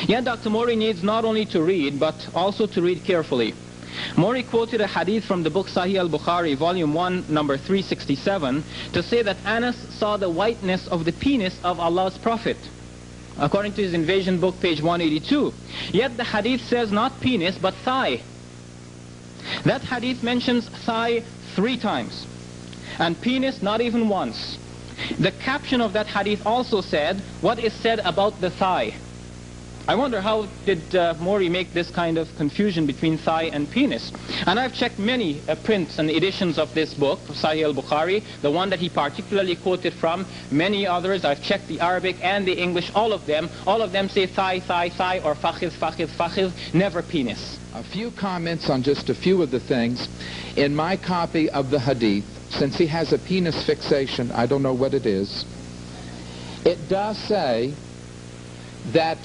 Yet Dr. Morey needs not only to read, but also to read carefully. Morey quoted a hadith from the book Sahih Bukhari, volume 1, number 367, to say that Anas saw the whiteness of the penis of Allah's Prophet, according to his invasion book, page 182. Yet the hadith says not penis, but thigh. That hadith mentions thigh 3 times, and penis not even once. The caption of that hadith also said, what is said about the thigh? I wonder how did Morey make this kind of confusion between thigh and penis. And I've checked many prints and editions of this book, Sahih Bukhari, the one that he particularly quoted from, many others. I've checked the Arabic and the English, all of them say thigh, thigh, thigh, or fakhiz, fakhiz, fakhiz, never penis. A few comments on just a few of the things. In my copy of the hadith, since he has a penis fixation, I don't know what it is, it does say that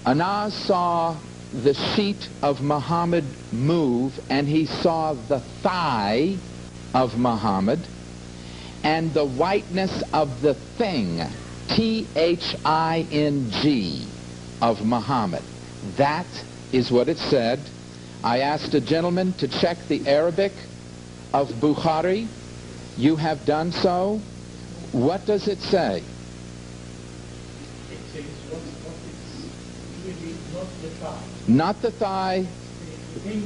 Anas saw the sheet of Muhammad move, and he saw the thigh of Muhammad, and the whiteness of the thing, T-H-I-N-G, of Muhammad. That is what it said. I asked a gentleman to check the Arabic of Bukhari. You have done so. What does it say? Not the thigh,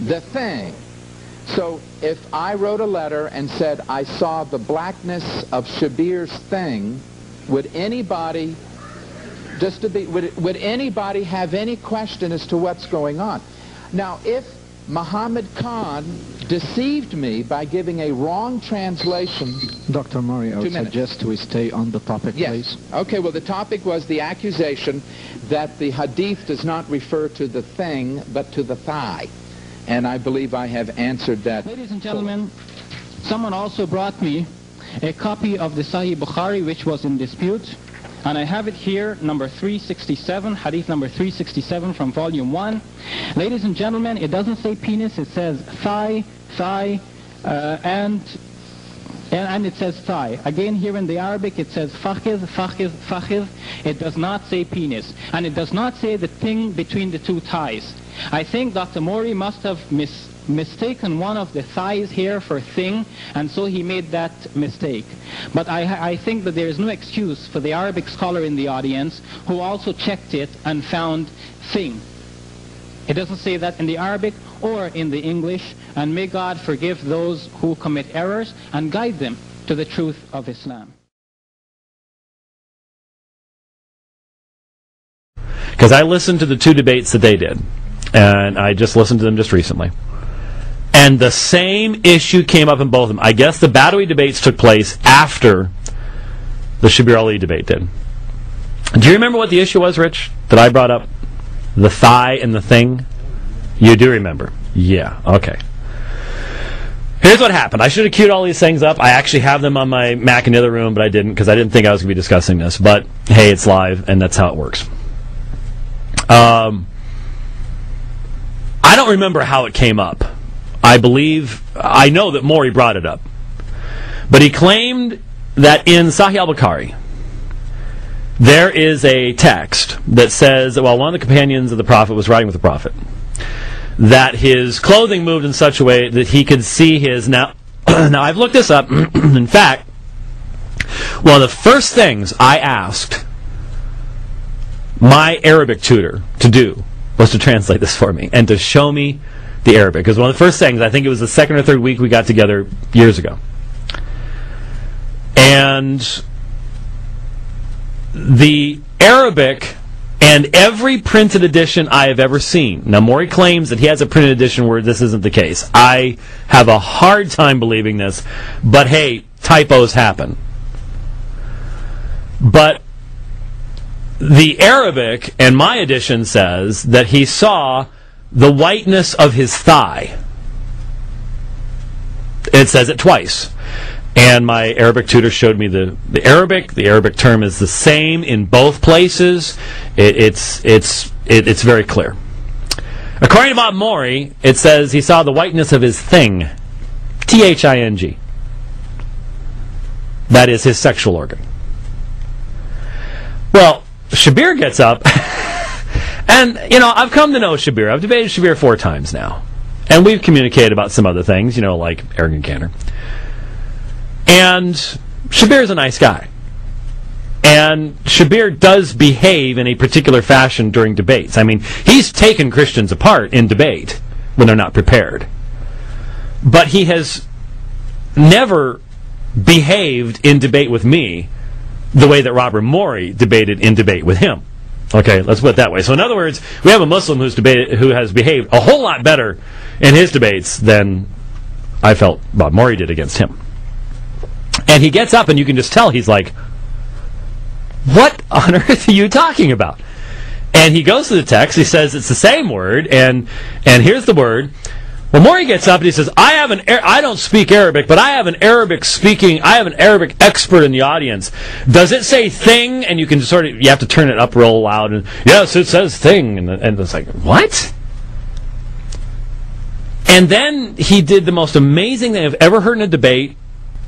the thing. So if I wrote a letter and said I saw the blackness of Shabir's thing, would anybody, would anybody have any question as to what's going on? Now, if Muhammad Khan deceived me by giving a wrong translation... Dr. Morey, I would suggest we stay on the topic, please. Okay, well, the topic was the accusation that the hadith does not refer to the thing, but to the thigh. And I believe I have answered that. Ladies and gentlemen, someone also brought me a copy of the Sahih Bukhari, which was in dispute. And I have it here, number 367, hadith number 367 from volume 1. Ladies and gentlemen, it doesn't say penis, it says thigh, thigh, and it says thigh. Again, here in the Arabic, it says fakhiz, fakhiz, fakhiz. It does not say penis. And it does not say the thing between the 2 thighs. I think Dr. Morey must have mistaken one of the thighs here for thing, and so he made that mistake. But I think that there is no excuse for the Arabic scholar in the audience who also checked it and found thing. It doesn't say that in the Arabic or in the English, and may God forgive those who commit errors and guide them to the truth of Islam. Because I listened to the 2 debates that they did, and I just listened to them just recently. And the same issue came up in both of them. I guess the Badawi debates took place after the Shabir Ally debate did. Do you remember what the issue was, Rich, that I brought up? The thigh and the thing? You do remember? Yeah, okay. Here's what happened. I should have queued all these things up. I actually have them on my Mac in the other room, but I didn't because I didn't think I was going to be discussing this. But, hey, it's live, and that's how it works. I don't remember how it came up. I know that Morey brought it up. But he claimed that in Sahih Bukhari, there is a text that says that while one of the companions of the Prophet was riding with the Prophet, that his clothing moved in such a way that he could see his... Now I've looked this up. In fact, one of the first things I asked my Arabic tutor to do was to translate this for me and to show me the Arabic. Because one of the first things, I think it was the 2nd or 3rd week we got together years ago. And the Arabic and every printed edition I have ever seen. Now, Morey claims that he has a printed edition where this isn't the case. I have a hard time believing this, but hey, typos happen. But the Arabic and my edition says that he saw the whiteness of his thigh. It says it twice. And my Arabic tutor showed me the Arabic. The Arabic term is the same in both places. It's very clear. According to Bob Morey, it says he saw the whiteness of his thing. T-H-I-N-G. That is his sexual organ. Well, Shabir gets up And, you know, I've come to know Shabir. I've debated Shabir 4 times now. And we've communicated about some other things, you know, like arrogant candor. And Shabir is a nice guy. And Shabir does behave in a particular fashion during debates. I mean, he's taken Christians apart in debate when they're not prepared. But he has never behaved in debate with me the way that Robert Morey debated in debate with him. Okay, let's put it that way. So in other words, we have a Muslim who has behaved a whole lot better in his debates than I felt Bob Morey did against him. And he gets up and you can just tell he's like, what on earth are you talking about? And he goes to the text, he says it's the same word, and here's the word. Well, Morey gets up and he says, I don't speak Arabic, but I have an Arabic expert in the audience. Does it say thing? And you can you have to turn it up real loud, and yes, it says thing. And it's like, what? And then he did the most amazing thing I've ever heard in a debate,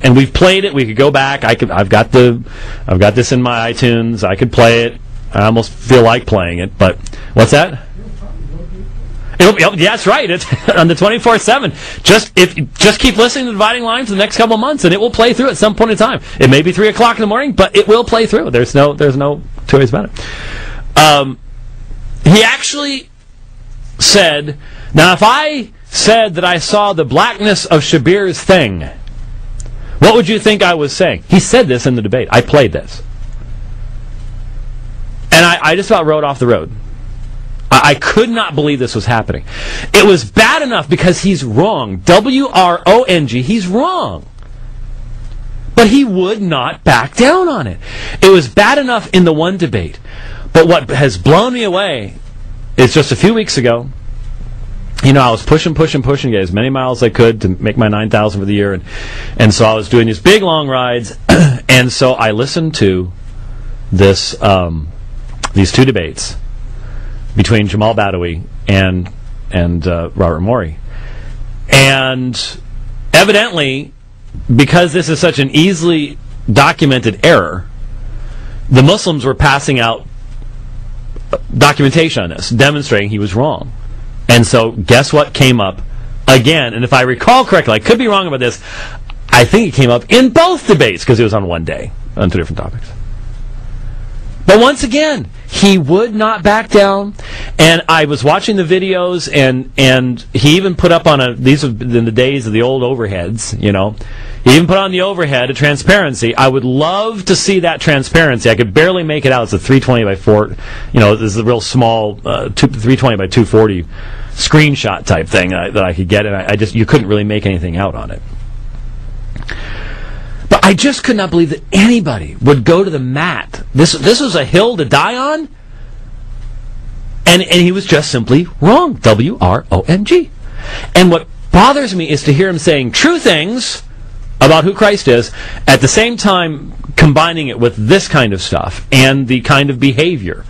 and we've played it. We could go back. I've got this in my iTunes. I could play it. I almost feel like playing it, but what's that? Yeah, that's right. It's on the 24/7. Just keep listening to Dividing Lines for the next couple of months, and it will play through at some point in time. It may be 3 o'clock in the morning, but it will play through. There's no two ways about it. He actually said, now if I said that I saw the blackness of Shabir's thing, what would you think I was saying? He said this in the debate. I played this. And I just about rode off the road. I could not believe this was happening. It was bad enough because he's wrong. W-R-O-N-G, he's wrong. But he would not back down on it. It was bad enough in the one debate. But what has blown me away is just a few weeks ago, you know, I was pushing, get as many miles as I could to make my 9,000 for the year. And so I was doing these big, long rides. And so I listened to these 2 debates between Jamal Badawi and Robert Morey. And evidently, because this is such an easily documented error, the Muslims were passing out documentation on this, demonstrating he was wrong. And so, guess what came up again? And if I recall correctly, I could be wrong about this, I think it came up in both debates, because it was on one day, on 2 different topics. But once again, he would not back down, and I was watching the videos, and he even put up on these were in the days of the old overheads, you know, he even put on the overhead a transparency. I would love to see that transparency. I could barely make it out. It's a 320 by 4, you know, this is a real small 320 by 240 screenshot type thing that I could get, and you couldn't really make anything out on it. But I just could not believe that anybody would go to the mat. This was a hill to die on, and he was just simply wrong. W-R-O-N-G. And what bothers me is to hear him saying true things about who Christ is, at the same time combining it with this kind of stuff and the kind of behavior